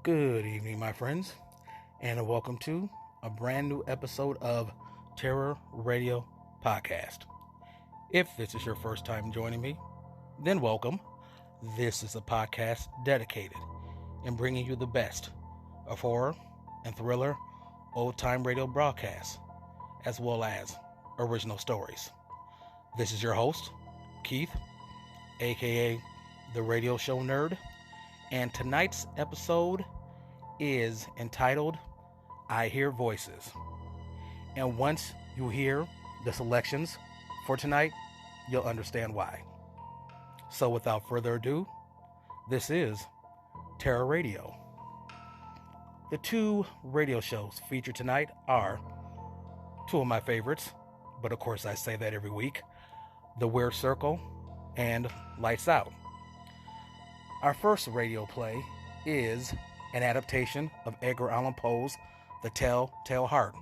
Good evening, my friends, and welcome to a brand new episode of Terror Radio Podcast. If this is your first time joining me, then welcome. This is a podcast dedicated in bringing you the best of horror and thriller old-time radio broadcasts, as well as original stories. This is your host, Keith, aka the Radio Show Nerd, and tonight's episode is entitled I Hear Voices. And once you hear the selections for tonight, you'll understand why. So without further ado, this is Terror Radio. The two radio shows featured tonight are two of my favorites, but of course I say that every week, The Weird Circle and Lights Out. Our first radio play is an adaptation of Edgar Allan Poe's The Telltale Heart,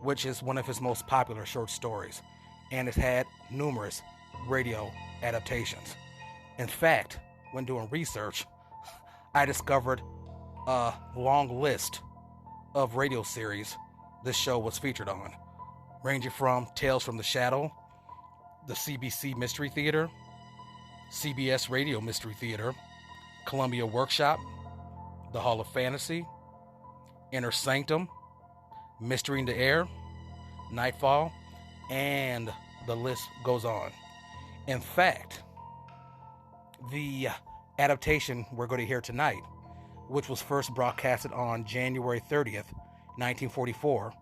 which is one of his most popular short stories, and has had numerous radio adaptations. In fact, when doing research, I discovered a long list of radio series this show was featured on, ranging from Tales from the Shadow, the CBC Mystery Theater, CBS Radio Mystery Theater, Columbia Workshop, The Hall of Fantasy, Inner Sanctum, Mystery in the Air, Nightfall, and the list goes on. In fact, the adaptation we're going to hear tonight, which was first broadcasted on January 30th, 1944,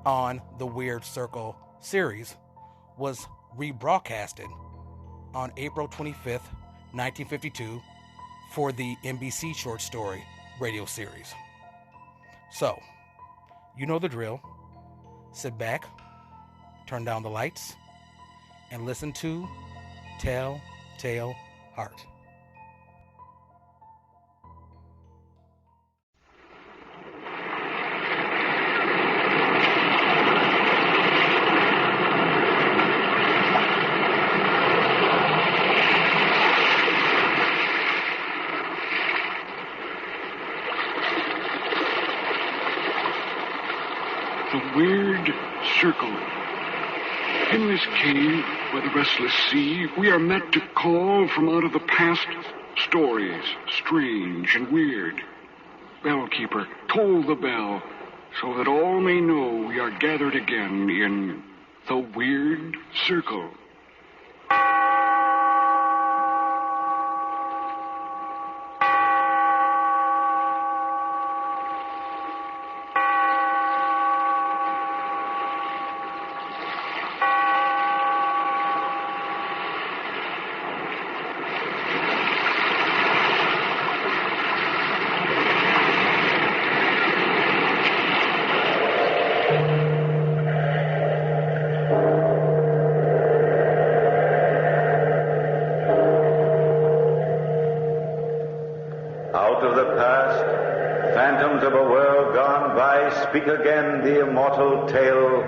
on the Weird Circle series, was rebroadcasted on April 25th, 1952, for the NBC short story radio series. So, you know the drill. Sit back, turn down the lights, and listen to Telltale Heart. The Weird Circle. In this cave by the restless sea, we are met to call from out of the past stories, strange and weird. Bellkeeper, toll the bell, so that all may know we are gathered again in the Weird Circle. Out of the past, phantoms of a world gone by, speak again the immortal tale,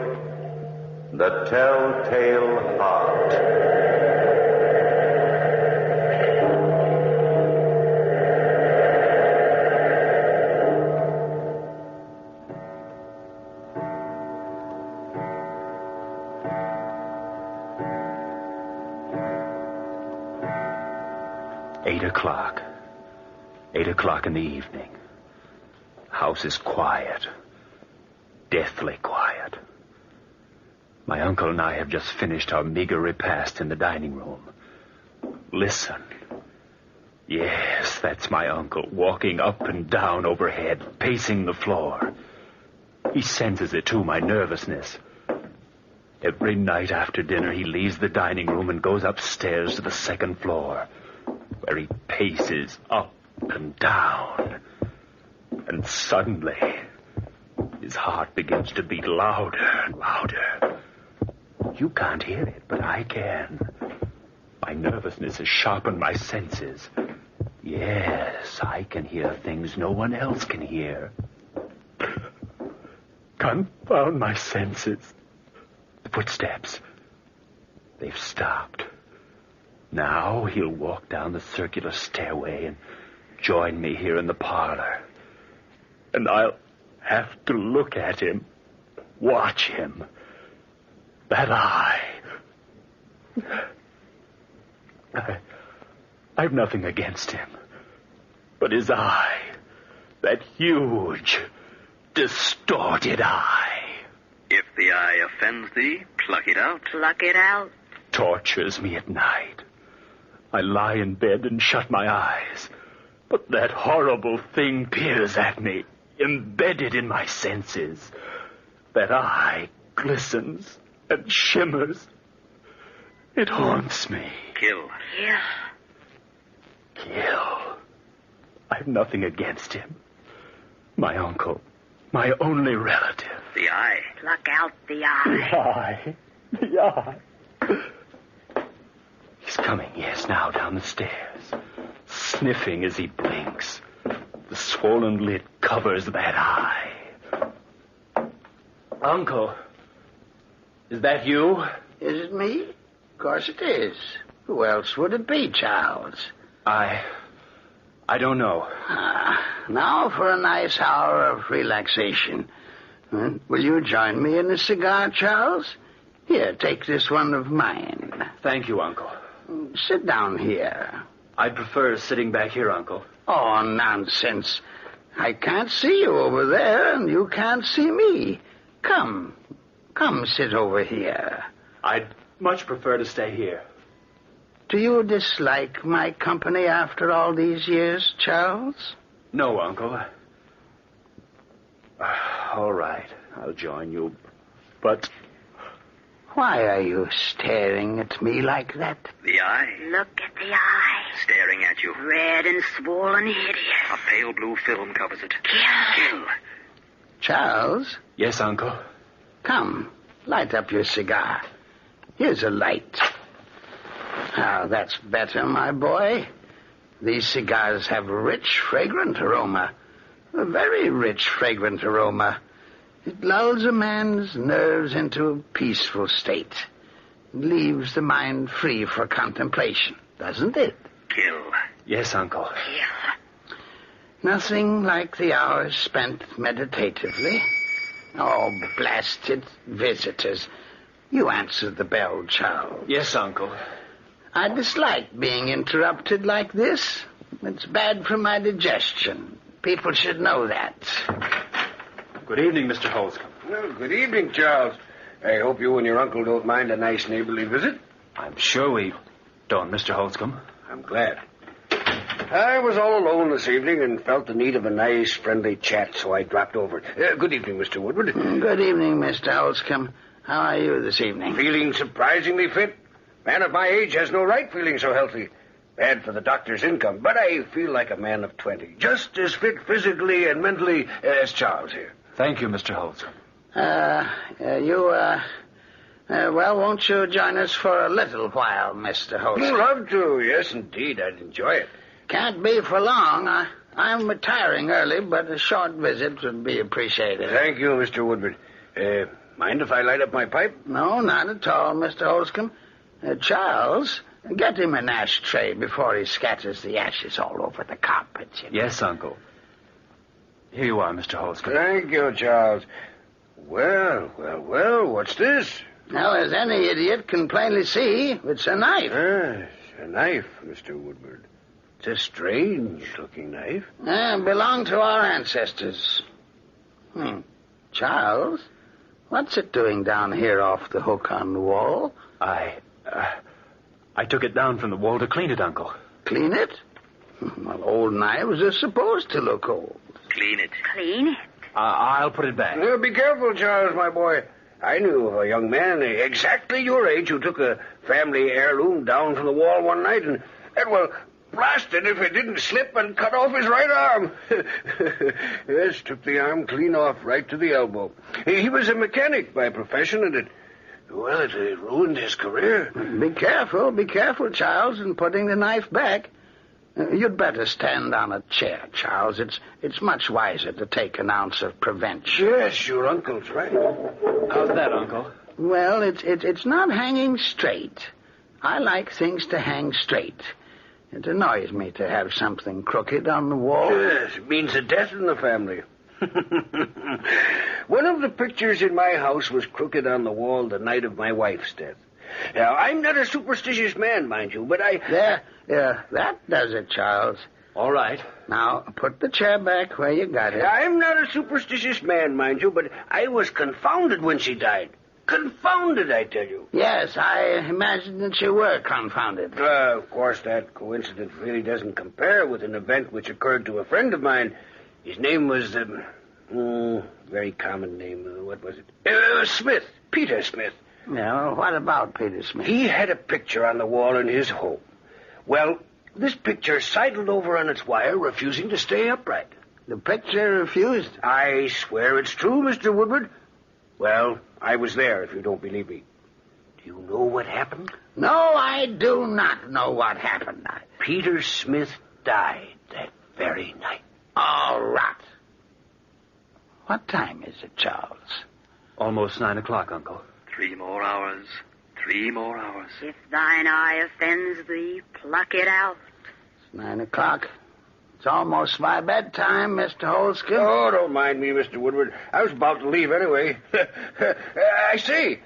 the Telltale Heart. Eight o'clock in the evening. House is quiet. Deathly quiet. My uncle and I have just finished our meager repast in the dining room. Listen. Yes, that's my uncle, walking up and down overhead, pacing the floor. He senses it, too, my nervousness. Every night after dinner, he leaves the dining room and goes upstairs to the second floor, where he paces up and down. And suddenly, his heart begins to beat louder and louder. You can't hear it, but I can. My nervousness has sharpened my senses. Yes, I can hear things no one else can hear. Confound my senses. The footsteps. They've stopped. Now he'll walk down the circular stairway and join me here in the parlor. And I'll have to look at him, watch him. That eye. I've nothing against him. But his eye, that huge, distorted eye. If the eye offends thee, pluck it out. Pluck it out. Tortures me at night. I lie in bed and shut my eyes. But that horrible thing peers at me, embedded in my senses. That eye glistens and shimmers. It haunts me. Kill. Kill. I've nothing against him. My uncle, my only relative. The eye. Pluck out the eye. The eye. He's coming, yes, now down the stairs, sniffing as he blinks. The swollen lid covers that eye. Uncle, is that you? Is it me? Of course it is. Who else would it be, Charles? I don't know. Now for a nice hour of relaxation. Will you join me in a cigar, Charles? Here, take this one of mine. Thank you, Uncle. Sit down here. I'd prefer sitting back here, Uncle. Oh, nonsense. I can't see you over there, and you can't see me. Come sit over here. I'd much prefer to stay here. Do you dislike my company after all these years, Charles? No, Uncle. All right, I'll join you. But why are you staring at me like that? The eye. Look at the eye. Staring at you. Red and swollen hideous. A pale blue film covers it. Kill. Charles? Yes, Uncle. Come, light up your cigar. Here's a light. Now, that's better, my boy. These cigars have a rich, fragrant aroma. A very rich, fragrant aroma. It lulls a man's nerves into a peaceful state. It leaves the mind free for contemplation, doesn't it? Kill. Yes, Uncle. Kill. Nothing like the hours spent meditatively. Oh, blasted visitors. You answered the bell, Charles. Yes, Uncle. I dislike being interrupted like this. It's bad for my digestion. People should know that. Good evening, Mr. Holscomb. Well, good evening, Charles. I hope you and your uncle don't mind a nice neighborly visit. I'm sure we don't, Mr. Holscomb. I'm glad. I was all alone this evening and felt the need of a nice, friendly chat, so I dropped over. Good evening, Mr. Woodward. Good evening, Mr. Holscomb. How are you this evening? Feeling surprisingly fit. Man of my age has no right feeling so healthy. Bad for the doctor's income, but I feel like a man of 20. Just as fit physically and mentally as Charles here. Thank you, Mr. Holscomb. Well, won't you join us for a little while, Mr. Holscomb? Love to, yes, indeed. I'd enjoy it. Can't be for long. I'm retiring early, but a short visit would be appreciated. Thank you, Mr. Woodward. Mind if I light up my pipe? No, not at all, Mr. Holscomb. Charles, get him an ashtray before he scatters the ashes all over the carpet. Yes, Uncle. Here you are, Mr. Holscomb. Thank you, Charles. Well, what's this? Well, as any idiot can plainly see, it's a knife. Yes, a knife, Mr. Woodward. It's a strange-looking knife. Belonged to our ancestors. Charles, what's it doing down here off the hook on the wall? I took it down from the wall to clean it, Uncle. Clean it? Well, old knives are supposed to look old. Clean it. Clean it. I'll put it back. Be careful, Charles, my boy. I knew of a young man exactly your age who took a family heirloom down from the wall one night and well, blasted if it didn't slip and cut off his right arm. Yes, took the arm clean off right to the elbow. He was a mechanic by profession, and it ruined his career. Be careful, Charles, in putting the knife back. You'd better stand on a chair, Charles. It's much wiser to take an ounce of prevention. Yes, your uncle's right. How's that, Uncle? Well, it's not hanging straight. I like things to hang straight. It annoys me to have something crooked on the wall. Yes, it means a death in the family. One of the pictures in my house was crooked on the wall the night of my wife's death. Now, I'm not a superstitious man, mind you, but I... There, that does it, Charles. All right. Now, put the chair back where you got it. I'm not a superstitious man, mind you, but I was confounded when she died. Confounded, I tell you. Yes, I imagined that you were confounded. Of course, that coincidence really doesn't compare with an event which occurred to a friend of mine. His name was, very common name. What was it? Smith. Peter Smith. Yeah, well, what about Peter Smith? He had a picture on the wall in his home. Well, this picture sidled over on its wire, refusing to stay upright. The picture refused? I swear it's true, Mr. Woodward. Well, I was there, if you don't believe me. Do you know what happened? No, I do not know what happened. Peter Smith died that very night. All right. What time is it, Charles? Almost 9 o'clock, Uncle. 3 more hours. 3 more hours. If thine eye offends thee, pluck it out. It's 9 o'clock. It's almost my bedtime, Mr. Holscomb. Oh, don't mind me, Mr. Woodward. I was about to leave anyway. I see.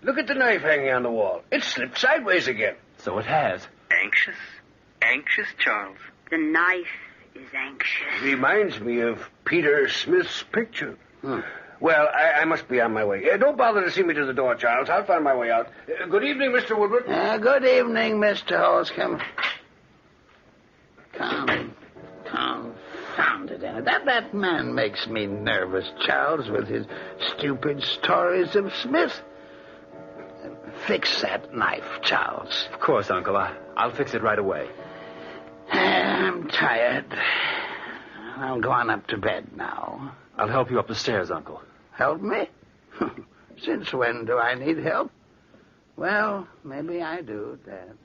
Look at the knife hanging on the wall. It slipped sideways again. So it has. Anxious? Anxious, Charles. The knife is anxious. Reminds me of Peter Smith's picture. Well, I must be on my way. Don't bother to see me to the door, Charles. I'll find my way out. Good evening, Mr. Woodward. Good evening, Mr. Holscomb. Confounded. That man makes me nervous, Charles, with his stupid stories of Smith. Fix that knife, Charles. Of course, Uncle. I'll fix it right away. I'm tired. I'm going up to bed now. I'll help you up the stairs, Uncle. Help me? Since when do I need help? Well, maybe I do, Dad.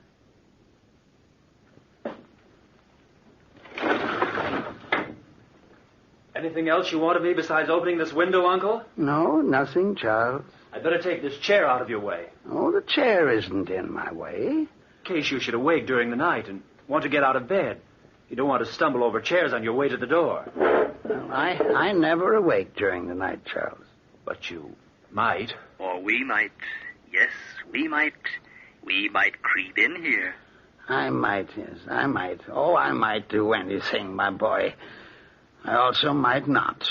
Anything else you want of me besides opening this window, Uncle? No, nothing, Charles. I'd better take this chair out of your way. Oh, the chair isn't in my way. In case you should awake during the night and want to get out of bed. You don't want to stumble over chairs on your way to the door. Well, I never awake during the night, Charles. But you might. Or we might. Yes, we might. We might creep in here. I might, yes, I might. Oh, I might do anything, my boy. I also might not.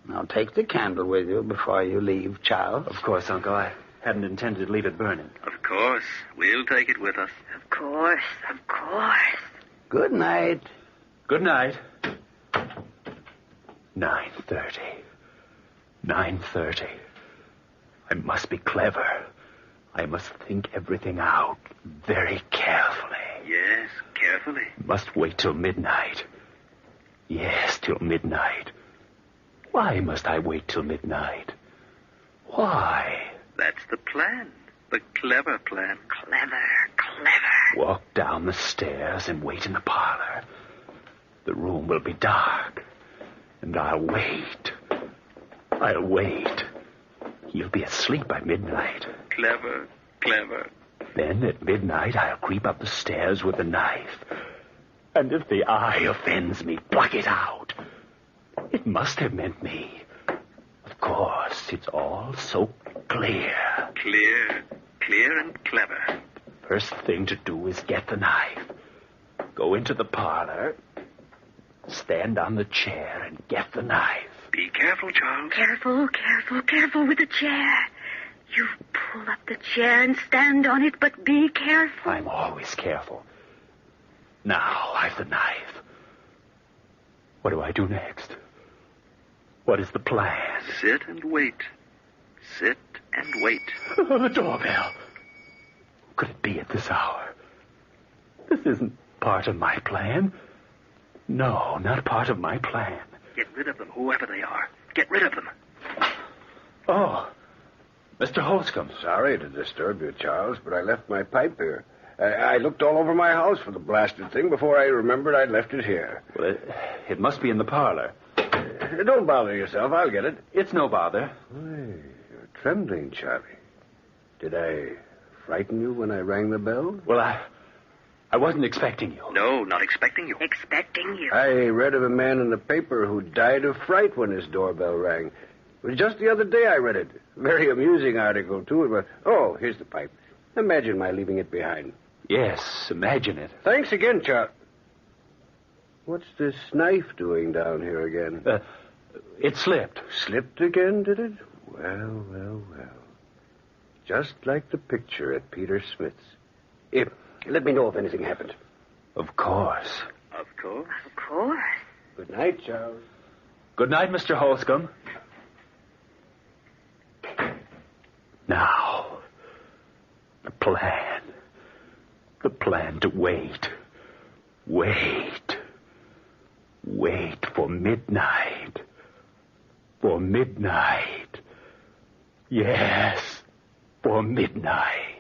Now, take the candle with you before you leave, Charles. Of course, Uncle. I hadn't intended to leave it burning. Of course. We'll take it with us. Of course, of course. Good night. Good night. 9:30. 9:30. I must be clever. I must think everything out very carefully. Yes, carefully. Must wait till midnight. Yes, till midnight. Why must I wait till midnight? Why? That's the plan. The clever plan. Clever, clever. Walk down the stairs and wait in the parlor. The room will be dark. And I'll wait. I'll wait. He'll be asleep by midnight. Clever, clever. Then at midnight I'll creep up the stairs with the knife. And if the eye offends me, pluck it out. It must have meant me. Of course, it's all so clear. Clear and clever. First thing to do is get the knife. Go into the parlor. Stand on the chair and get the knife. Be careful, Charles. Careful, careful, careful with the chair. You pull up the chair and stand on it, but be careful. I'm always careful. Now I've the knife. What do I do next? What is the plan? Sit and wait. Sit and wait. The doorbell. Who could it be at this hour? This isn't part of my plan. No, not part of my plan. Get rid of them, whoever they are. Get rid of them. Oh, Mr. Holscomb. Sorry to disturb you, Charles, but I left my pipe here. I looked all over my house for the blasted thing before I remembered I'd left it here. Well, it must be in the parlor. Don't bother yourself. I'll get it. It's no bother. Hey, you're trembling, Charlie. Did I frighten you when I rang the bell? Well, I wasn't expecting you. No, not expecting you. Expecting you. I read of a man in the paper who died of fright when his doorbell rang. It was just the other day I read it. Very amusing article, too. But, oh, here's the pipe. Imagine my leaving it behind. Yes, imagine it. Thanks again, Charles. What's this knife doing down here again? It slipped. Slipped again, did it? Well, well, well. Just like the picture at Peter Smith's. Let me know if anything happened. Of course. Of course. Of course. Good night, Charles. Good night, Mr. Holscomb. Now, the plan. The plan to wait. Wait. Wait for midnight. For midnight. Yes, for midnight.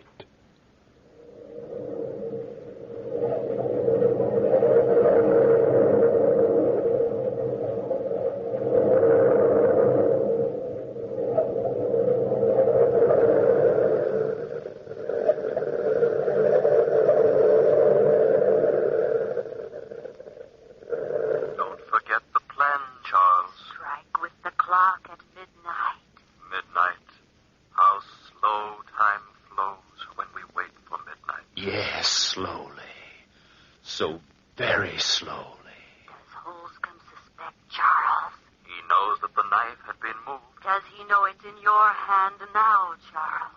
Don't forget the plan, Charles. Strike with the clock at midnight. Midnight. How slow time flows when we wait for midnight. Yes, slowly. So very slowly. Does Holscomb suspect Charles? He knows that the knife had been moved Does he know it's in your hand now, Charles?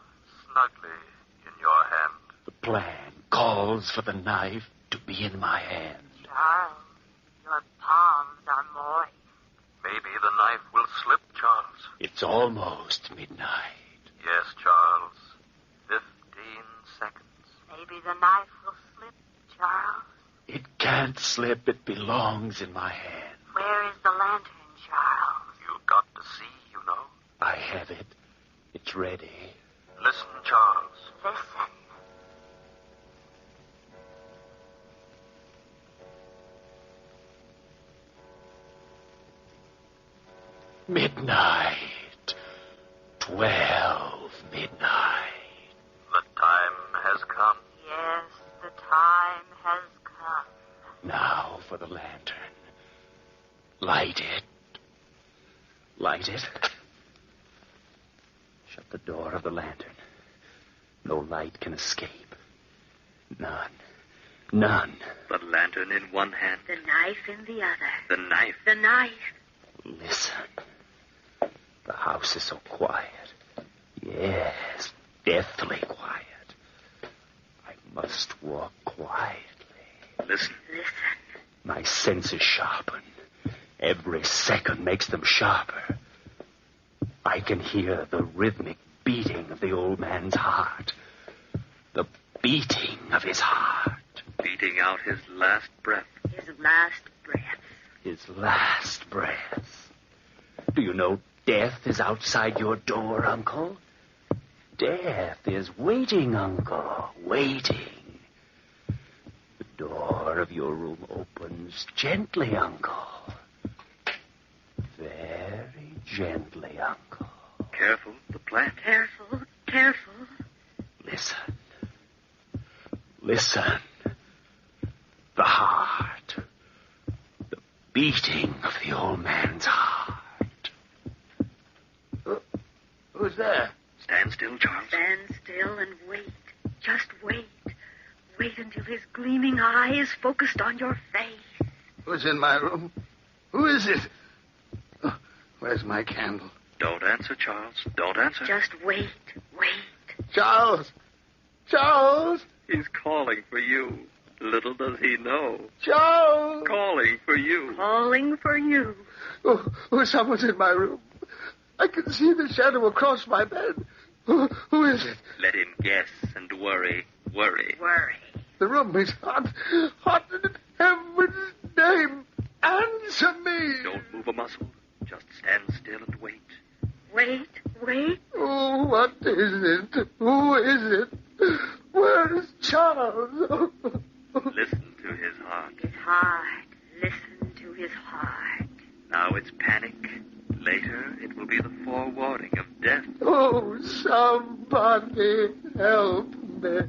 snugly in your hand. The plan calls for the knife to be in my hand. Charles, your palms are moist. Maybe the knife will slip, Charles. It's almost midnight. Yes, Charles. 15 seconds. Maybe the knife will slip, Charles. It can't slip. It belongs in my hand. Where is the lantern, Charles? You've got to see, you know. I have it. It's ready. Listen, Charles. Listen. Midnight. 12 midnight. The time has come. Yes, the time has come. Now for the lantern. Light it. Light it. Shut the door of the lantern. No light can escape. None. None. The lantern in one hand, The knife in the other. the knife. The knife. Listen. The house is so quiet. Yes, deathly quiet. I must walk quietly. Listen. Listen. My senses sharpen. Every second makes them sharper. I can hear the rhythmic beating of the old man's heart. The beating of his heart. Beating out his last breath. His last breath. His last breath. Do you know death is outside your door, Uncle? Death is waiting, Uncle. Waiting. The door of your room opens gently, Uncle. Very gently, Uncle. Careful, the plant. Careful, careful. Listen. Listen. The heart. The beating of the old man's heart. Who's there? Stand still, Charles. Stand still and wait. Just wait. Wait until his gleaming eye is focused on your face. Who's in my room? Who is it? Oh, where's my candle? Don't answer, Charles. Don't answer. Just wait, wait. Charles! Charles! He's calling for you. Little does he know. Charles! Calling for you. Calling for you. Oh, someone's in my room. I can see the shadow across my bed. Who is it? Let him guess and worry. Worry. Worry. The room is hot. Hot in heaven's name. Answer me. Don't move a muscle. Just stand still and wait. Wait, wait. Oh, what is it? Who is it? Where is Charles? Listen to his heart. His heart. Listen to his heart. Now it's panic. Later, it will be the forewarning of death. Oh, somebody help me.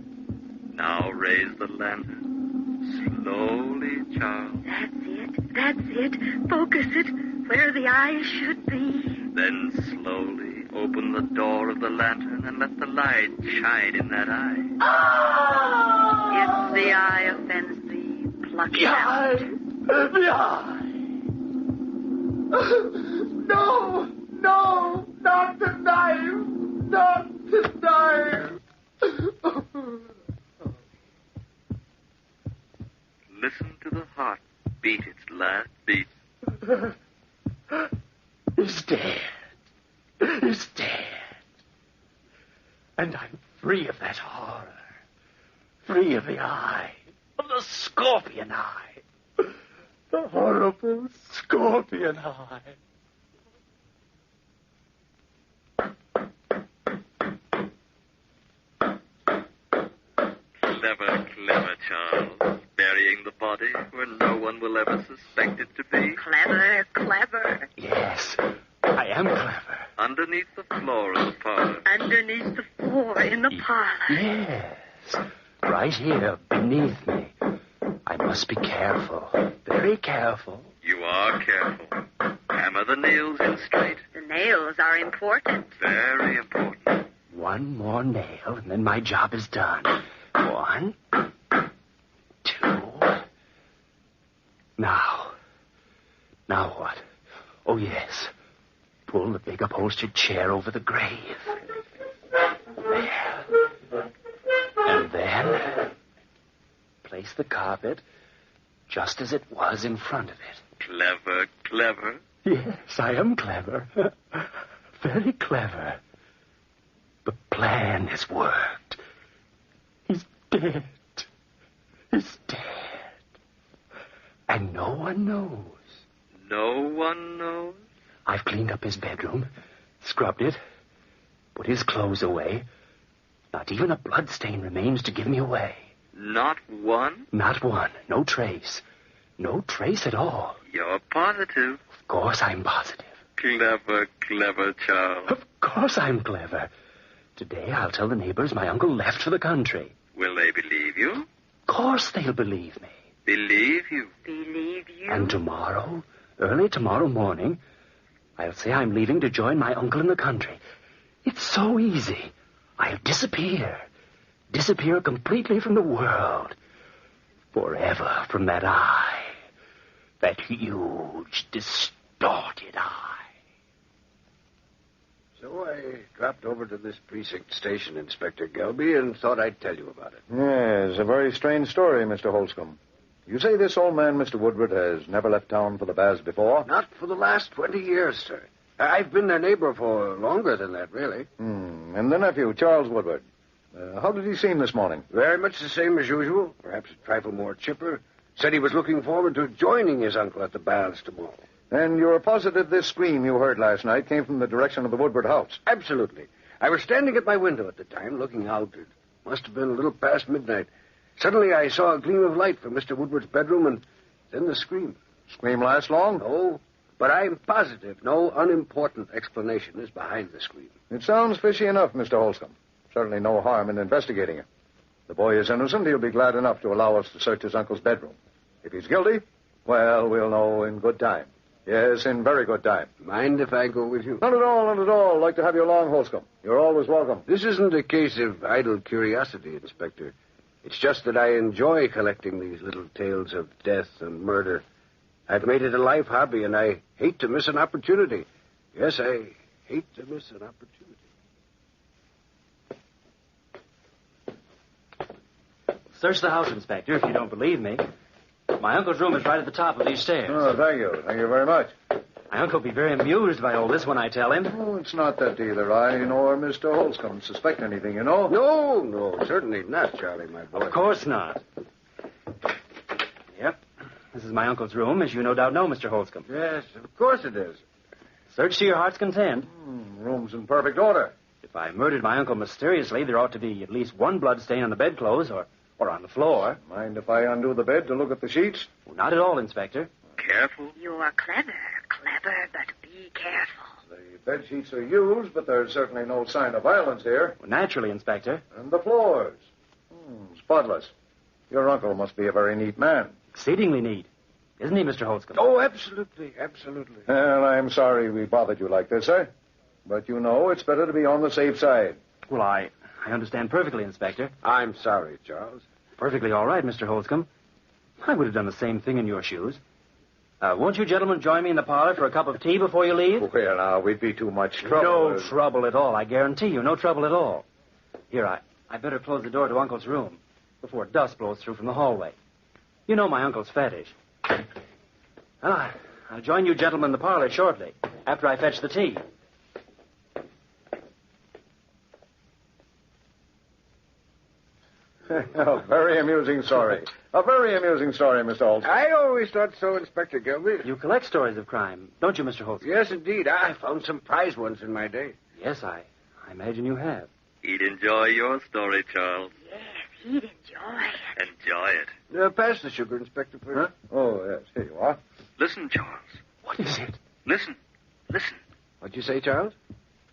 Now raise the lantern. Slowly, Charles. That's it. Focus it where the eyes should be. Then slowly open the door of the lantern and let the light shine in that eye. If the eye offends thee, pluck it out. The eye. No, not the knife. Not the knife. Listen to the heart beat its last beat. He's dead. He's dead. And I'm free of that horror. Free of the eye. Of the scorpion eye. The horrible scorpion eye. Clever, Charles. Burying the body where no one will ever suspect it to be. Clever. Yes, I am clever. Underneath the floor of the parlor. Underneath the floor in the parlor. Yes, right here beneath me. I must be careful, very careful. You are careful. Hammer the nails in straight. The nails are important. Very important. One more nail, and then my job is done. 1, 2. Now what? Oh, yes. Pull the big upholstered chair over the grave. There. And then place the carpet just as it was in front of it. Clever. Yes, I am clever. Very clever. The plan has worked. He's dead. He's dead. And no one knows. No one knows? I've cleaned up his bedroom, scrubbed it, put his clothes away. Not even a bloodstain remains to give me away. Not one? Not one. No trace. No trace at all. You're positive. Of course I'm positive. Clever, Charles. Of course I'm clever. Today I'll tell the neighbors my uncle left for the country. Will they believe you? Of course they'll believe me. Believe you? Believe you? And tomorrow, early tomorrow morning, I'll say I'm leaving to join my uncle in the country. It's so easy. I'll disappear. Disappear completely from the world. Forever from that eye. That huge, distorted eye. So I dropped over to this precinct station, Inspector Gelby, and thought I'd tell you about it. Yes, a very strange story, Mr. Holscomb. You say this old man, Mr. Woodward, has never left town for the baths before? Not for the last 20 years, sir. I've been their neighbor for longer than that, really. And the nephew, Charles Woodward. How did he seem this morning? Very much the same as usual, perhaps a trifle more chipper. Said he was looking forward to joining his uncle at the baths tomorrow. And you're positive this scream you heard last night came from the direction of the Woodward house? Absolutely. I was standing at my window at the time, looking out. It must have been a little past midnight. Suddenly I saw a gleam of light from Mr. Woodward's bedroom, and then the scream. Scream last long? No, but I'm positive no unimportant explanation is behind the scream. It sounds fishy enough, Mr. Holscomb. Certainly no harm in investigating it. The boy is innocent. He'll be glad enough to allow us to search his uncle's bedroom. If he's guilty, well, we'll know in good time. Yes, in very good time. Mind if I go with you? Not at all, not at all. I'd like to have you along, Holscomb. You're always welcome. This isn't a case of idle curiosity, Inspector. It's just that I enjoy collecting these little tales of death and murder. I've made it a life hobby, and I hate to miss an opportunity. Yes, I hate to miss an opportunity. Search the house, Inspector, if you don't believe me. My uncle's room is right at the top of these stairs. Oh, thank you. Thank you very much. My uncle will be very amused by all this when I tell him. Oh, it's not that either. I nor Mr. Holscomb suspect anything, you know. No, certainly not, Charlie, my boy. Of course not. Yep. This is my uncle's room, as you no doubt know, Mr. Holscomb. Yes, of course it is. Search to your heart's content. Room's in perfect order. If I murdered my uncle mysteriously, there ought to be at least one blood stain on the bedclothes or on the floor. Mind if I undo the bed to look at the sheets? Well, not at all, Inspector. Careful. You're clever, but be careful. The bed sheets are used, but there's certainly no sign of violence here. Well, naturally, Inspector. And the floors? Spotless. Your uncle must be a very neat man. Exceedingly neat. Isn't he, Mr. Holtzcomb? Oh, absolutely, absolutely. Well, I'm sorry we bothered you like this, sir. But you know it's better to be on the safe side. Well, I understand perfectly, Inspector. I'm sorry, Charles. Perfectly all right, Mr. Holtzcomb. I would have done the same thing in your shoes. Won't you gentlemen join me in the parlor for a cup of tea before you leave? Well, now, we'd be too much trouble. No trouble at all, I guarantee you. No trouble at all. Here, I better close the door to Uncle's room before dust blows through from the hallway. You know my uncle's fetish. Well, I'll join you gentlemen in the parlor shortly, after I fetch the tea. A very amusing story. A very amusing story, Mr. Holmes. I always thought so, Inspector Gilby. You collect stories of crime, don't you, Mr. Holtzcomb? Yes, indeed. I found some prize ones in my day. Yes, I imagine you have. He'd enjoy your story, Charles. Yes, he'd enjoy it. Enjoy it. Pass the sugar, Inspector, please. Huh? Oh, yes, here you are. Listen, Charles. What is it? Listen. Listen. What'd you say, Charles?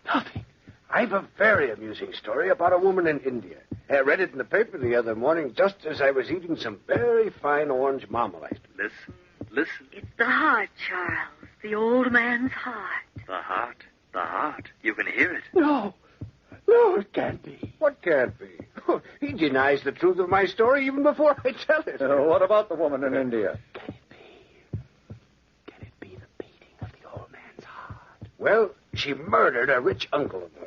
Nothing. I've a very amusing story about a woman in India. I read it in the paper the other morning just as I was eating some very fine orange marmalade. Listen. Listen. It's the heart, Charles. The old man's heart. The heart. The heart. You can hear it. No. No, it can't be. What can't be? He denies the truth of my story even before I tell it. What about the woman in India? Can it be the beating of the old man's heart? Well, she murdered a rich uncle of hers.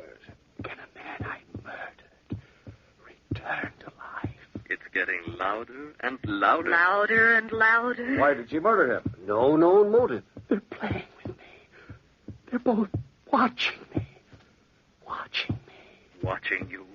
Can a man I murdered return to life? It's getting louder and louder. Louder and louder. Why did she murder him? No known motive. They're playing with me. They're both watching me. Watching me. Watching you.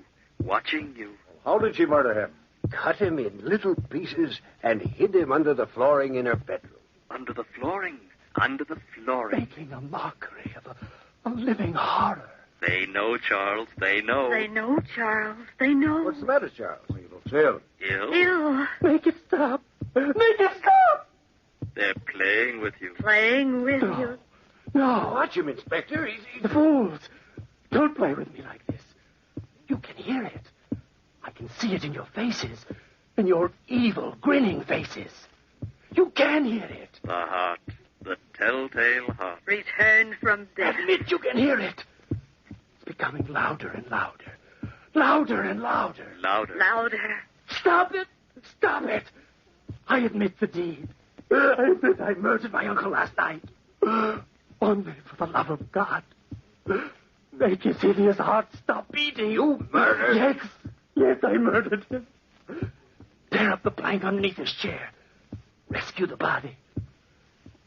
Watching you. How did she murder him? Cut him in little pieces and hid him under the flooring in her bedroom. Under the flooring. Under the flooring. Making a mockery of a living horror. They know, Charles. They know. They know, Charles. They know. What's the matter, Charles? He looks ill. Ill? Ill. Make it stop. Make it stop. They're playing with you. Playing with you. No. Watch him, Inspector. He's... Fools. Don't play with me like this. You can hear it. I can see it in your faces. In your evil, grinning faces. You can hear it. The heart. The telltale heart. Returned from death. Admit you can hear it. It's becoming louder and louder. Louder and louder. Louder. Louder. Stop it. Stop it. I admit the deed. I admit I murdered my uncle last night. Only for the love of God. Make his hideous heart stop beating. You murdered? Yes. Yes, I murdered him. Tear up the plank underneath his chair. Rescue the body.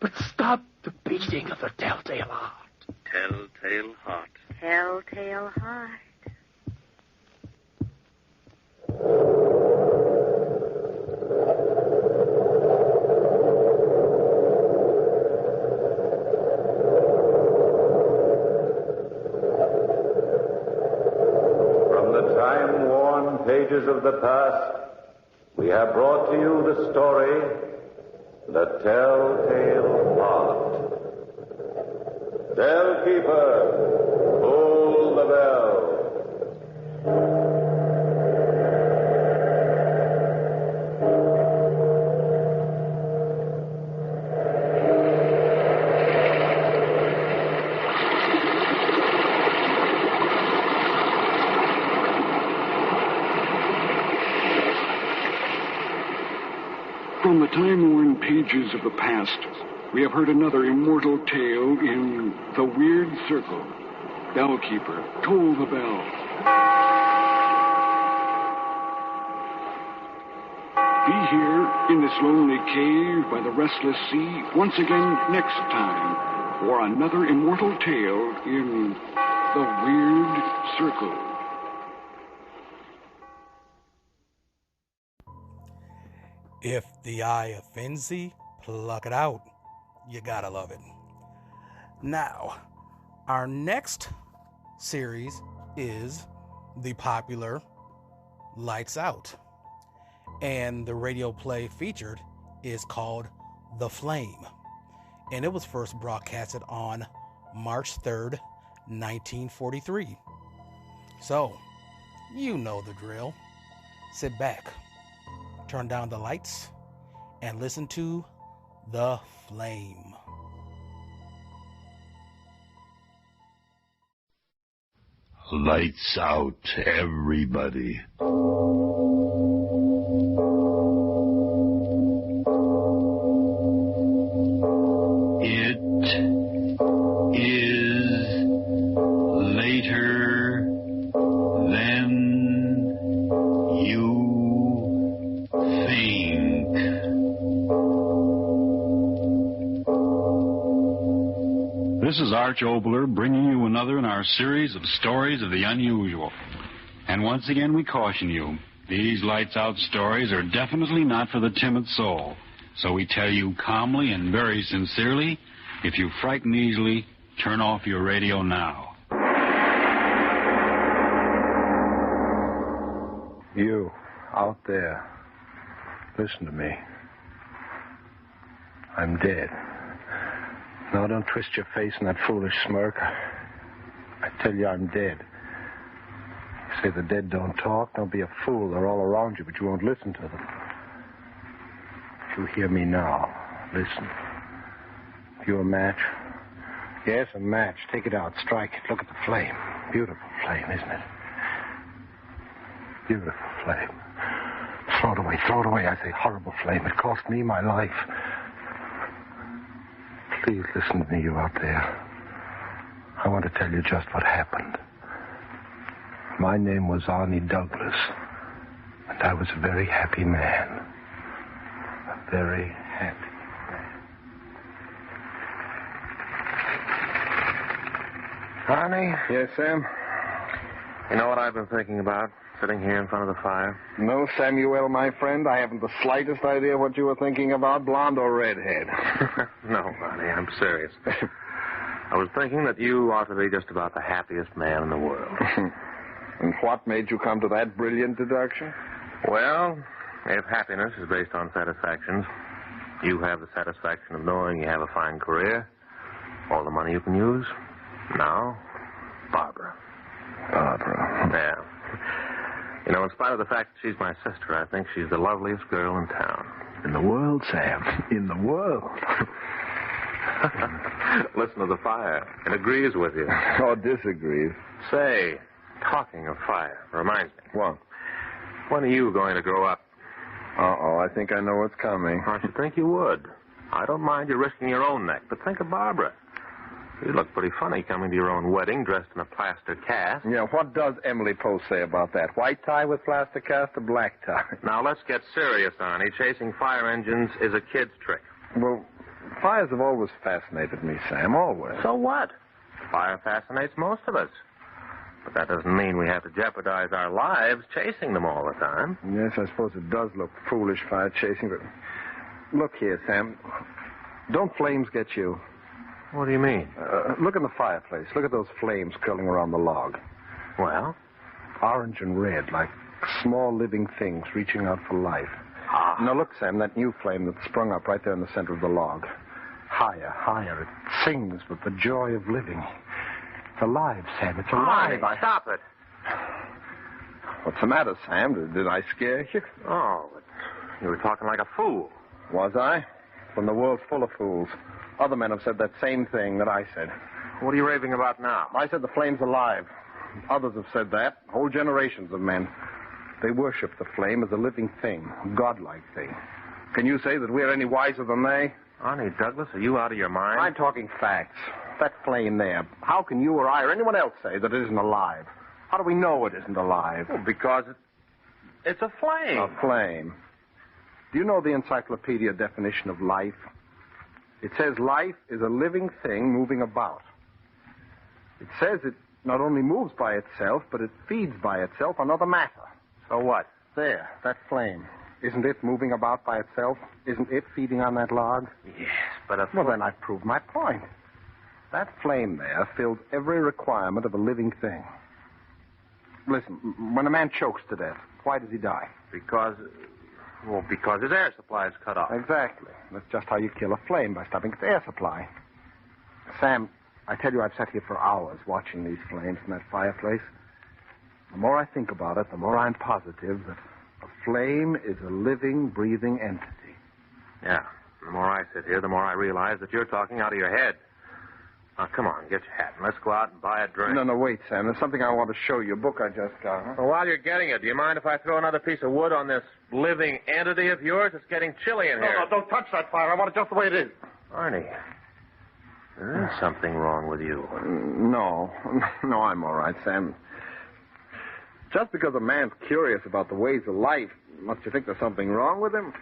But stop the beating of the telltale heart. Telltale heart. Telltale heart. From the time-worn pages of the past, we have brought to you the story, The Telltale Heart. Bellkeeper, hold the bell. From the time-worn pages of the past, we have heard another immortal tale in The Weird Circle. Bellkeeper, toll the bell. Be here in this lonely cave by the restless sea once again next time for another immortal tale in The Weird Circle. If the eye offends thee, pluck it out. You gotta love it. Now, our next series is the popular Lights Out. And the radio play featured is called The Flame. And it was first broadcasted on March 3rd, 1943. So, you know the drill. Sit back, turn down the lights, and listen to The Flame. Lights out, everybody. It is later than you think. This is Arch Obler bringing you another in our series of stories of the unusual. And once again we caution you, these lights out stories are definitely not for the timid soul. So we tell you calmly and very sincerely, if you frighten easily, turn off your radio now. You, out there, listen to me. I'm dead. Now, don't twist your face in that foolish smirk. I tell you I'm dead. You say the dead don't talk. Don't be a fool. They're all around you, but you won't listen to them. If you hear me now, listen. You a match? Yes, a match. Take it out. Strike it. Look at the flame. Beautiful flame, isn't it? Beautiful flame. Throw it away. Throw it away. I say horrible flame. It cost me my life. Please listen to me, you out there. I want to tell you just what happened. My name was Arnie Douglas, and I was a very happy man. A very happy man. Arnie? Yes, Sam? You know what I've been thinking about, sitting here in front of the fire? No, Samuel, my friend. I haven't the slightest idea what you were thinking about, blonde or redhead. No, Arnie, I'm serious. I was thinking that you ought to be just about the happiest man in the world. And what made you come to that brilliant deduction? Well, if happiness is based on satisfactions, you have the satisfaction of knowing you have a fine career, all the money you can use. Now, Barbara. Barbara. Yeah. You know, in spite of the fact that she's my sister, I think she's the loveliest girl in town. In the world, Sam. In the world. Listen to the fire. It agrees with you. Or disagrees. Say, talking of fire, reminds me. What? When are you going to grow up? Uh-oh, I think I know what's coming. I should think you would. I don't mind you risking your own neck, but think of Barbara. You look pretty funny coming to your own wedding dressed in a plaster cast. Yeah, what does Emily Post say about that? White tie with plaster cast or black tie? Now, let's get serious, Arnie. Chasing fire engines is a kid's trick. Well, fires have always fascinated me, Sam, always. So what? Fire fascinates most of us. But that doesn't mean we have to jeopardize our lives chasing them all the time. Yes, I suppose it does look foolish, fire chasing, but... Look here, Sam. Don't flames get you? What do you mean? Look in the fireplace. Look at those flames curling around the log. Well? Orange and red, like small living things reaching out for life. Ah. Now look, Sam, that new flame that sprung up right there in the center of the log. Higher, higher. It sings with the joy of living. It's alive, Sam. It's alive. Stop it. What's the matter, Sam? Did I scare you? Oh, but you were talking like a fool. Was I? When the world's full of fools. Other men have said that same thing that I said. What are you raving about now? I said the flame's alive. Others have said that. Whole generations of men. They worship the flame as a living thing, a godlike thing. Can you say that we're any wiser than they? Arnie Douglas, are you out of your mind? I'm talking facts. That flame there. How can you or I or anyone else say that it isn't alive? How do we know it isn't alive? Well, because it's a flame. A flame. Do you know the encyclopedia definition of life? It says life is a living thing moving about. It says it not only moves by itself, but it feeds by itself on other matter. So what? There, that flame. Isn't it moving about by itself? Isn't it feeding on that log? Yes, but Well, then I've proved my point. That flame there fills every requirement of a living thing. Listen, when a man chokes to death, why does he die? Because his air supply is cut off. Exactly. That's just how you kill a flame, by stopping its air supply. Sam, I tell you, I've sat here for hours watching these flames in that fireplace. The more I think about it, the more I'm positive that a flame is a living, breathing entity. Yeah. The more I sit here, the more I realize that you're talking out of your head. Now, come on, get your hat and let's go out and buy a drink. No, wait, Sam. There's something I want to show you. A book I just got. Huh? Well, while you're getting it, do you mind if I throw another piece of wood on this living entity of yours? It's getting chilly in here. No, don't touch that fire. I want it just the way it is. Arnie, there is something wrong with you. No, I'm all right, Sam. Just because a man's curious about the ways of life, must you think there's something wrong with him?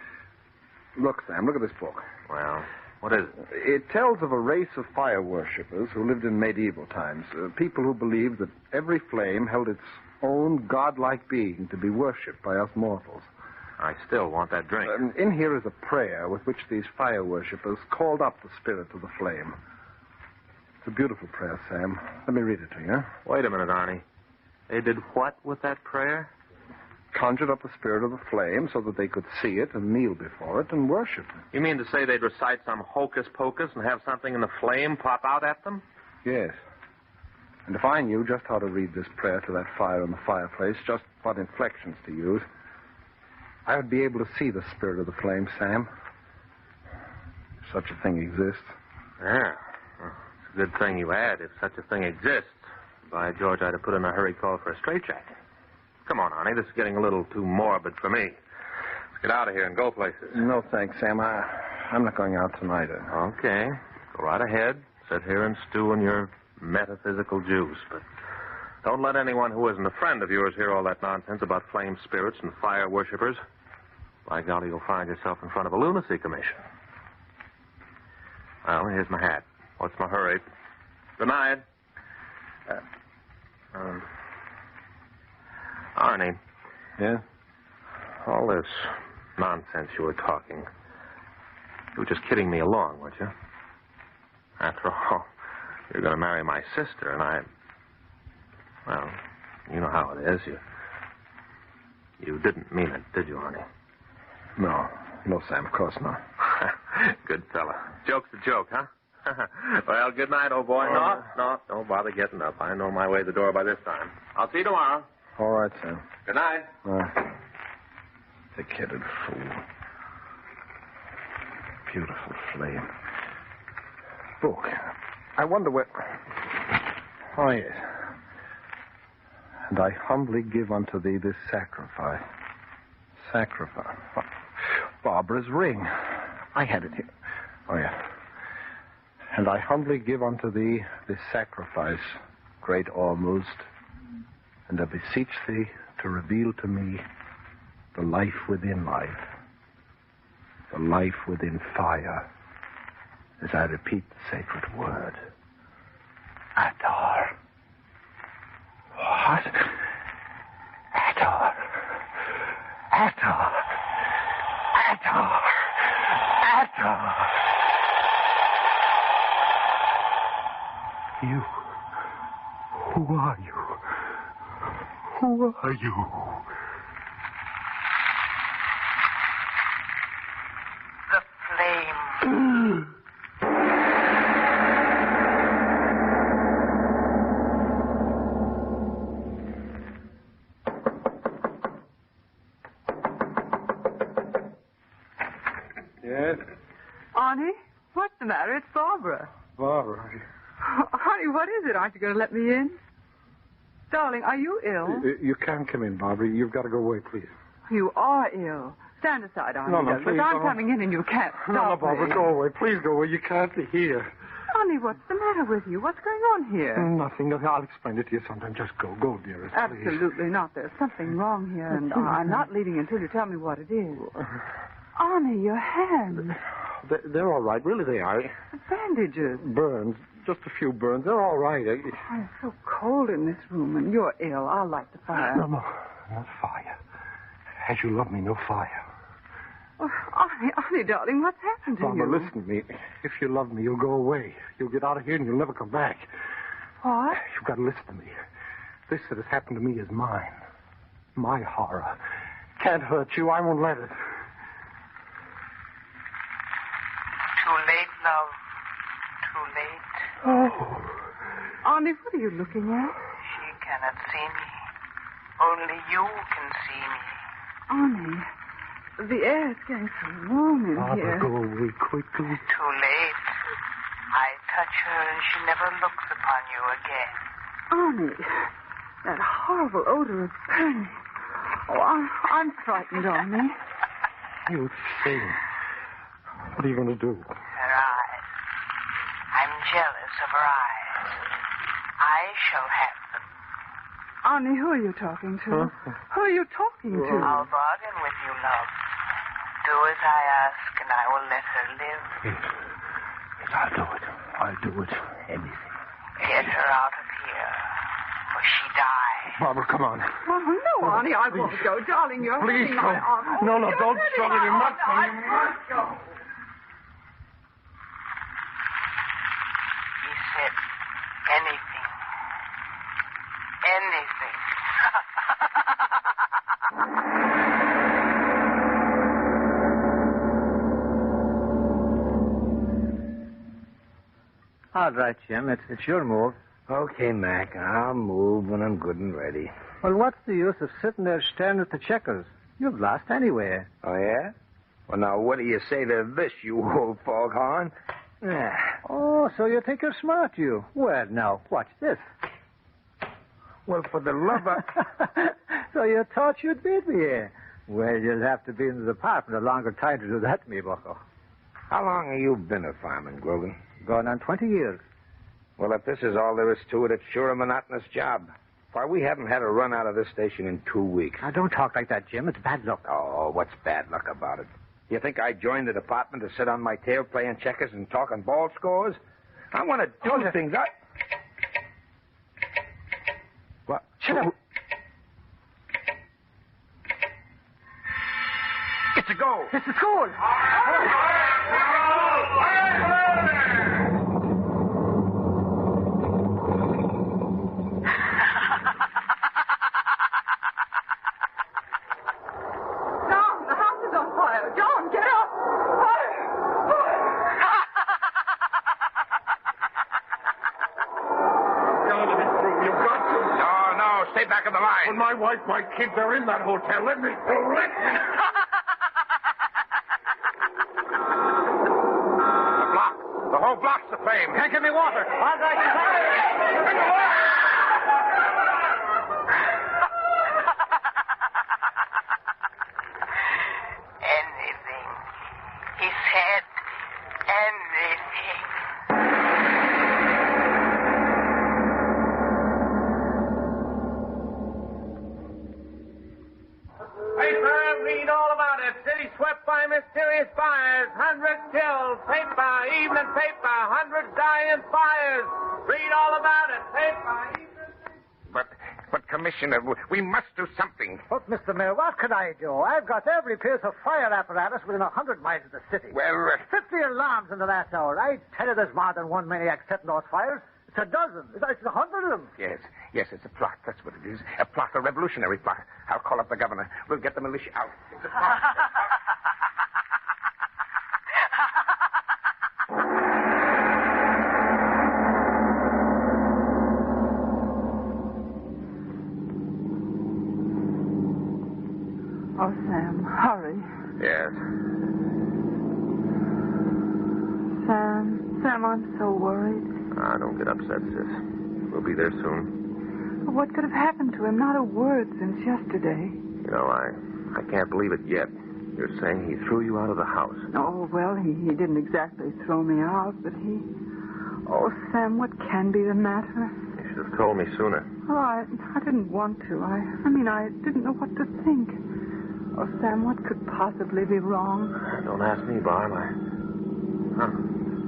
Look, Sam, look at this book. Well, what is it? It tells of a race of fire worshippers who lived in medieval times. People who believed that every flame held its own godlike being to be worshipped by us mortals. I still want that drink. In here is a prayer with which these fire worshippers called up the spirit of the flame. It's a beautiful prayer, Sam. Let me read it to you. Wait a minute, Arnie. They did what with that prayer? Conjured up the spirit of the flame so that they could see it and kneel before it and worship it. You mean to say they'd recite some hocus pocus and have something in the flame pop out at them? Yes. And if I knew just how to read this prayer to that fire in the fireplace, just what inflections to use, I would be able to see the spirit of the flame, Sam. If such a thing exists. Yeah. Well, it's a good thing you had, if such a thing exists. By George, I'd have put in a hurry call for a straitjacket. Come on, Arnie. This is getting a little too morbid for me. Let's get out of here and go places. No, thanks, Sam. I'm not going out tonight. Okay. Go right ahead. Sit here and stew in your metaphysical juice. But don't let anyone who isn't a friend of yours hear all that nonsense about flame spirits and fire worshippers. By golly, you'll find yourself in front of a lunacy commission. Well, here's my hat. What's my hurry? Good night. Arnie. Yeah? All this nonsense you were talking, you were just kidding me along, weren't you? After all, you're going to marry my sister, and well, you know how it is. You didn't mean it, did you, Arnie? No, Sam, of course not. Good fella. Joke's a joke, huh? Well, good night, old boy. No, don't bother getting up. I know my way to the door by this time. I'll see you tomorrow. All right, Sam. Good night. Thick-headed fool. Beautiful flame. Book. I wonder where... Oh, yes. And I humbly give unto thee this sacrifice. Sacrifice. Oh, Barbara's ring. I had it here. Oh, yeah. And I humbly give unto thee this sacrifice, great Ormuzd, and I beseech thee to reveal to me the life within life, the life within fire, as I repeat the sacred word. Adar. What? Adar. Adar. Adar. Adar. You. Who are you? Who are you? The flame. Yes? Arnie, what's the matter? It's Barbara. Barbara. Honey, what is it? Aren't you going to let me in? Darling, are you ill? You can't come in, Barbara. You've got to go away, please. You are ill. Stand aside, Arnie. No, Douglas. please. I'm coming in and you can't stop Barbara, me. go away. Please go away. You can't be here. Arnie, what's the matter with you? What's going on here? Nothing. I'll explain it to you sometime. Just go. Go, dearest, please. Absolutely not. There's something wrong here, and I'm not leaving until you tell me what it is. Arnie, your hands. They're all right. Really, they are. Bandages. Burns. Just a few burns. They're all right. Oh, it's so cold in this room, and you're ill. I'll light the fire. No, not fire. As you love me, no fire. Oh, Arnie, darling, what's happened to Barbara, you? listen to me. If you love me, you'll go away. You'll get out of here and you'll never come back. What? You've got to listen to me. This that has happened to me is mine. My horror. Can't hurt you. I won't let it. Too late, love. Too late. Oh. Arnie, what are you looking at? She cannot see me. Only you can see me. Arnie, the air is getting so warm in here. Go away quickly. Too late. I touch her and she never looks upon you again. Arnie, that horrible odor of burning. Oh, I'm frightened, Arnie. You thing. What are you going to do? Her eyes. I'm jealous of her eyes. I shall have them. Arnie, who are you talking to? Huh? Who are you talking to? I'll bargain with you, love. Do as I ask, and I will let her live. Yes, I'll do it. I'll do it. Anything. Get her out of here, or she dies. Barbara, come on. Oh, no, Arnie, I won't go. Darling, you're Please, hurting my arm. Oh, no, you're don't hurting struggle. my You arm. must go. I You must go. He said anything. Anything. All right, Jim. It's your move. Okay, Mac. I'll move when I'm good and ready. Well, what's the use of sitting there staring at the checkers? You've lost anyway. Oh, yeah? Well, now, what do you say to this, you old foghorn? Oh, so you think you're smart, you? Well, now, watch this. Well, for the love of... So you thought you'd beat me here? Well, you'll have to be in the department a longer time to do that, me bucko. How long have you been a fireman, Grogan? Going on 20 years. Well, if this is all there is to it, it's sure a monotonous job. Why, we haven't had a run out of this station in 2 weeks. Now, don't talk like that, Jim. It's bad luck. Oh, what's bad luck about it? You think I joined the department to sit on my tail playing checkers and talking ball scores? I want to do things. What? Shut up. It's a goal. It's a goal. Stay back of the line. When my wife, my kids are in that hotel, let me... The block. The whole block's aflame. Can't get me water. Anything. He said anything. Paper, read all about it. City swept by mysterious fires. 100 killed. Paper, evening paper. 100 dying fires. Read all about it. Paper, But, Commissioner, we must do something. Look, Mr. Mayor, what can I do? I've got every piece of fire apparatus within 100 miles of the city. Well, 50 alarms in the last hour. I tell you there's more than one maniac setting those fires. It's a dozen. It's 100 of them. Yes, it's a plot. That's what it is. A plot, a revolutionary plot. I'll call up the governor. We'll get the militia out. It's a plot. Oh, Sam, hurry. Yes. Sam, I'm so worried. Don't get upset, sis. We'll be there soon. What could have happened to him? Not a word since yesterday. You know, I can't believe it yet. You're saying he threw you out of the house. Oh, well, he didn't exactly throw me out, but he... Oh, Sam, what can be the matter? You should have told me sooner. Oh, I didn't want to. I mean, I didn't know what to think. Oh, Sam, what could possibly be wrong? Don't ask me, Barb.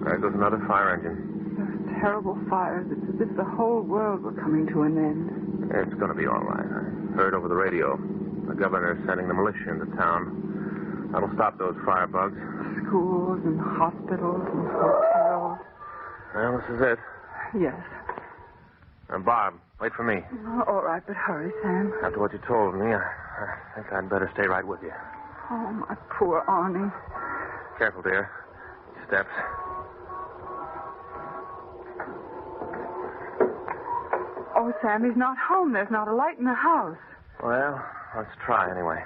There goes another fire engine. Those terrible fires. It's as if the whole world were coming to an end. It's going to be all right. I heard over the radio. The governor's sending the militia into town. That'll stop those firebugs. Schools and hospitals and hotels. Well, this is it. Yes. And Barb, wait for me. All right, but hurry, Sam. After what you told me, I think I'd better stay right with you. Oh, my poor Arnie. Careful, dear. Steps. Oh, Sam, he's not home. There's not a light in the house. Well, let's try anyway.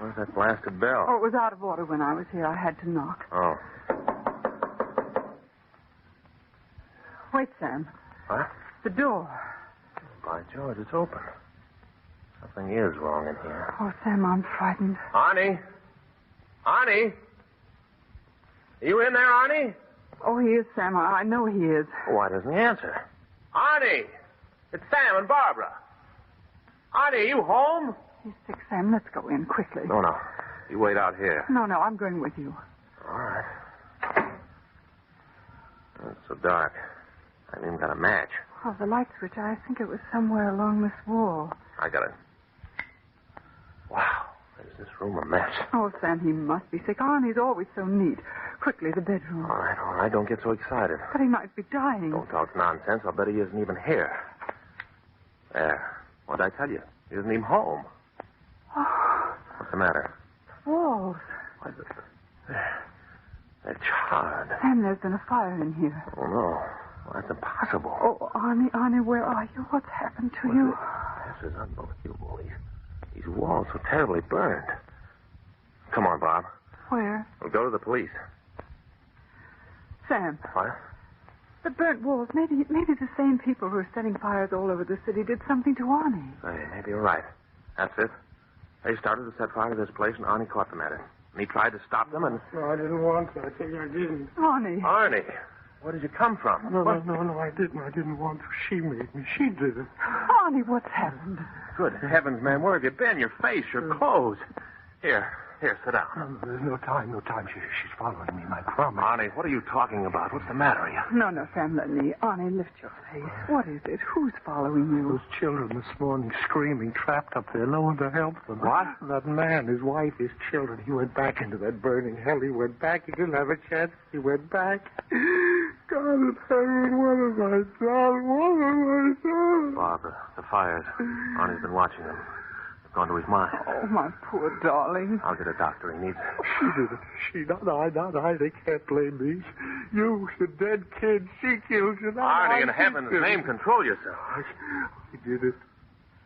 Where's that blasted bell? Oh, it was out of order when I was here. I had to knock. Oh. Wait, Sam. What? The door. By George, it's open. Something is wrong in here. Oh, Sam, I'm frightened. Arnie? Arnie? Are you in there, Arnie? Oh, he is, Sam. I know he is. Why doesn't he answer? Arnie! It's Sam and Barbara. Arnie, are you home? He's sick, Sam. Let's go in quickly. No. You wait out here. No, I'm going with you. All right. It's so dark. I haven't even got a match. Oh, the light switch. I think it was somewhere along this wall. I got it. Wow. Is this room a mess? Oh, Sam, he must be sick. Arnie's always so neat. Quickly, the bedroom. All right. Don't get so excited. But he might be dying. Don't talk nonsense. I'll bet he isn't even here. There. What did I tell you? He isn't even home. Oh. What's the matter? Walls. Why, they're charred. Sam, there's been a fire in here. Oh, no. Well, that's impossible. Oh, Arnie, where are you? What's happened to you? This is unbelievable. These walls so terribly burned. Come on, Bob. Where? We'll go to the police. Sam. What? The burnt walls. Maybe the same people who are setting fires all over the city did something to Arnie. Hey, maybe you're right. That's it. They started to set fire to this place, and Arnie caught them at it. And he tried to stop them, and... No, I didn't want to. I tell you, I didn't. Arnie, where did you come from? No, I didn't. I didn't want to. She made me. She did it. Arnie, what's happened? Good heavens, man, where have you been? Your face, your clothes. Here, sit down. No, there's no time. She's following me, I promise. Arnie, what are you talking about? What's the matter with you? No, Sam, let me. Arnie, lift your face. What is it? Who's following you? Those children this morning screaming, trapped up there, no one to help them. What? That man, his wife, his children, he went back into that burning hell. He went back. He didn't have a chance. He went back. God in heaven, what have I done? What have I done? Barbara, the fires. Arnie's been watching them. They've gone to his mind. Oh, my poor darling. I'll get a doctor. He needs it. She did it. She, not I. They can't blame me. You, the dead kid. She killed you. Arnie, in heaven's name, control yourself. I did it.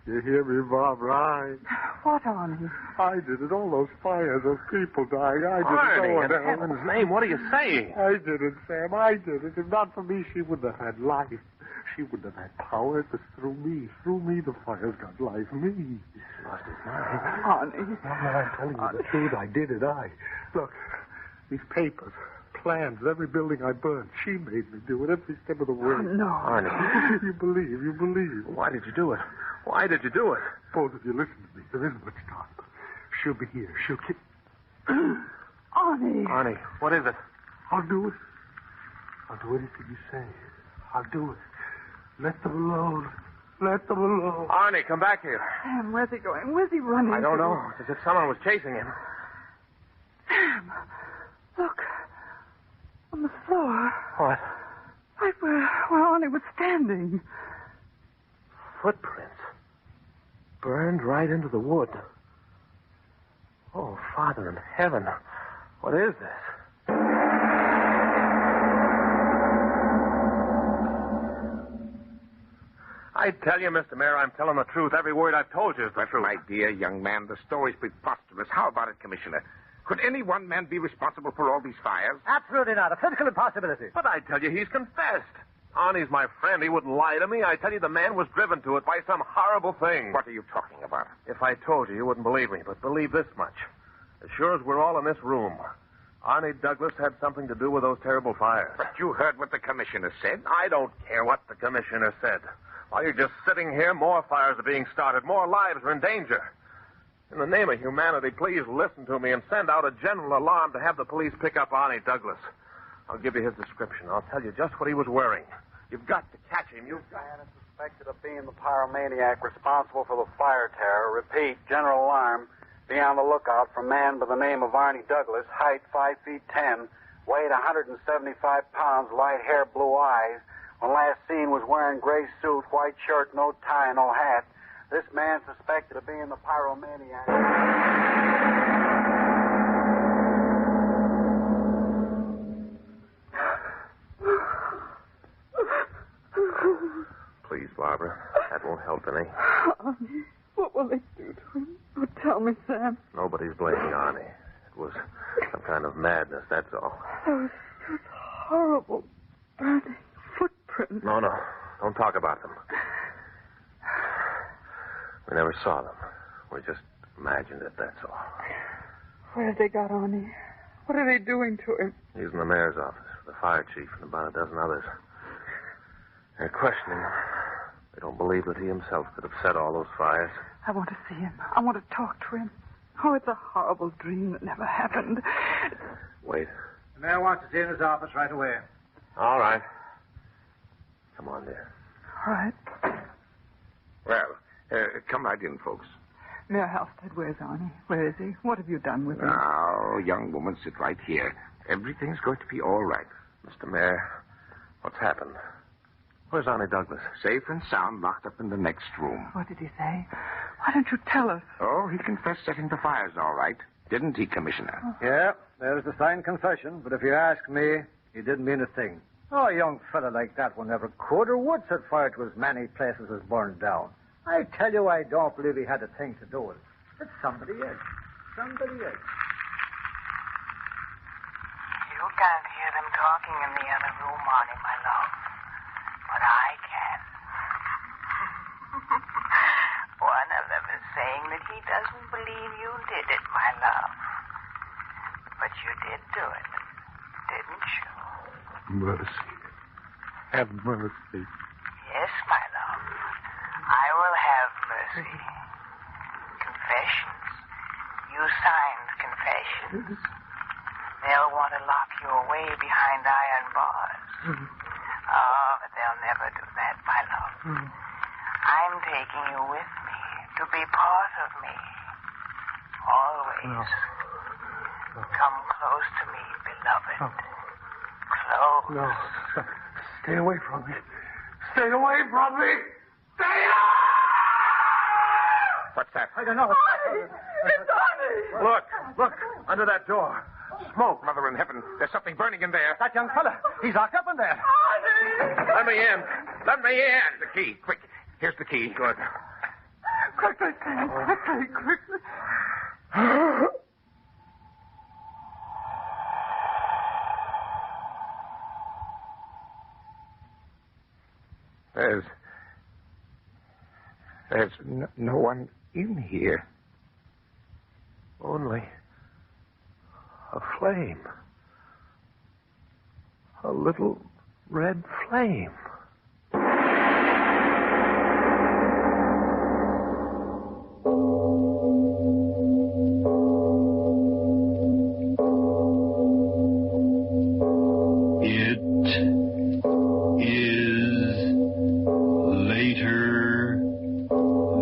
You hear me, Barbara? What, Arnie? I did it. All those fires, those people dying. I did it. Arnie, in heaven's name, what are you saying? I did it, Sam. I did it. If not for me, she wouldn't have had life. She wouldn't have had power. It was through me. Through me, the fires got life. Me. He's lost his mind. Arnie. No, I'm telling you the truth. I did it. Look, these papers, plans, every building I burned. She made me do it every step of the way. Oh, no. Arnie. You believe. Why did you do it? Why did you do it? Both of you, listen to me. There isn't much time. She'll be here. She'll kill... Arnie. Arnie, what is it? I'll do it. I'll do anything you say. I'll do it. Let them alone. Let them alone. Arnie, come back here. Sam, where's he going? Where's he running I don't to? know. It's as if someone was chasing him. Sam, look. On the floor. What? Right where Arnie was standing. Footprints. Burned right into the wood. Oh, Father in heaven. What is this? I tell you, Mr. Mayor, I'm telling the truth. Every word I've told you is the truth. My dear young man, the story's preposterous. How about it, Commissioner? Could any one man be responsible for all these fires? Absolutely not. A physical impossibility. But I tell you, he's confessed. Arnie's my friend. He wouldn't lie to me. I tell you, the man was driven to it by some horrible thing. What are you talking about? If I told you, you wouldn't believe me. But believe this much. As sure as we're all in this room, Arnie Douglas had something to do with those terrible fires. But you heard what the commissioner said. I don't care what the commissioner said. While you're just sitting here, more fires are being started. More lives are in danger. In the name of humanity, please listen to me and send out a general alarm to have the police pick up Arnie Douglas. I'll give you his description. I'll tell you just what he was wearing. You've got to catch him. You've got... Man is suspected of being the pyromaniac responsible for the fire terror. Repeat, general alarm. Be on the lookout for a man by the name of Arnie Douglas, height 5 feet 10, weight 175 pounds, light hair, blue eyes. When last seen was wearing gray suit, white shirt, no tie, no hat. This man suspected of being the pyromaniac. Please, Barbara. That won't help any. Arnie, what will they do to him? What Tell me, Sam. Nobody's blaming Arnie. It was some kind of madness, that's all. Those horrible burning footprints. No. Don't talk about them. We never saw them. We just imagined it, that's all. Where have they got Arnie? What are they doing to him? He's in the mayor's office, the fire chief, and about a dozen others. They're questioning him. They don't believe that he himself could have set all those fires. I want to see him. I want to talk to him. Oh, it's a horrible dream that never happened. Wait. The mayor wants to see you in his office right away. All right. Come on, dear. All right. Well, come right in, folks. Mayor Halstead, where's Arnie? Where is he? What have you done with him? Now, young woman, sit right here. Everything's going to be all right. Mr. Mayor, what's happened? Where's Arnie Douglas? Safe and sound, locked up in the next room. What did he say? Why don't you tell us? Oh, he confessed setting the fires all right. Didn't he, Commissioner? Yeah, there's the signed confession, but if you ask me, he didn't mean a thing. Oh, a young fella like that one never could or would set fire to as many places as burned down. I tell you, I don't believe he had a thing to do with it. It's somebody else. Somebody else. You can't hear them talking in the other room, Arnie, my love. But I can. One of them is saying that he doesn't believe you did it, my love. But you did do it, didn't you? Mercy. Have mercy. Yes, my love. I will have mercy. Confessions. You signed confessions. They'll want to lock you away behind iron bars. Oh, but they'll never do that, my love. I'm taking you with me to be part of me. Always. No. Come close to me, beloved. Close. No. Stay away from me. Stay away from me. Stay away! What's that? I don't know. Arnie! It's Arnie! Look, under that door. Smoke, Mother in heaven. There's something burning in there. That young fella. He's locked up in there. Arnie! Let me in. Let me in. The key. Quick. Here's the key. Good. Quickly, Sam. Quickly. There's no one in here. Only a flame. A little red flame. It is later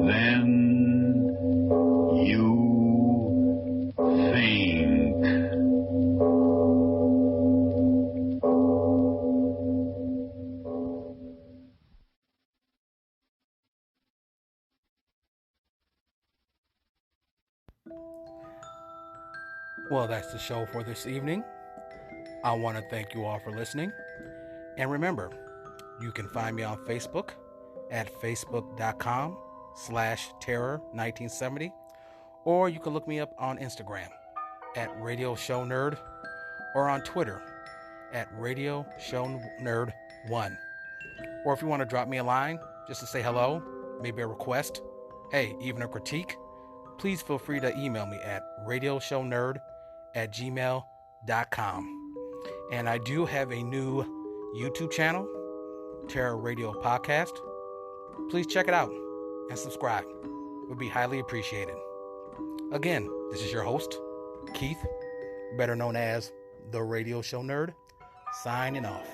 than you think. Well, that's the show for this evening. I want to thank you all for listening. And remember, you can find me on Facebook at facebook.com/terror1970, or you can look me up on Instagram at Radio Show Nerd, or on Twitter at Radio Show Nerd 1. Or if you want to drop me a line just to say hello, maybe a request, hey, even a critique, please feel free to email me at radioshownerd@gmail.com. And I do have a new YouTube channel, Terror Radio Podcast. Please check it out and subscribe. It would be highly appreciated. Again, this is your host, Keith, better known as the Radio Show Nerd, signing off.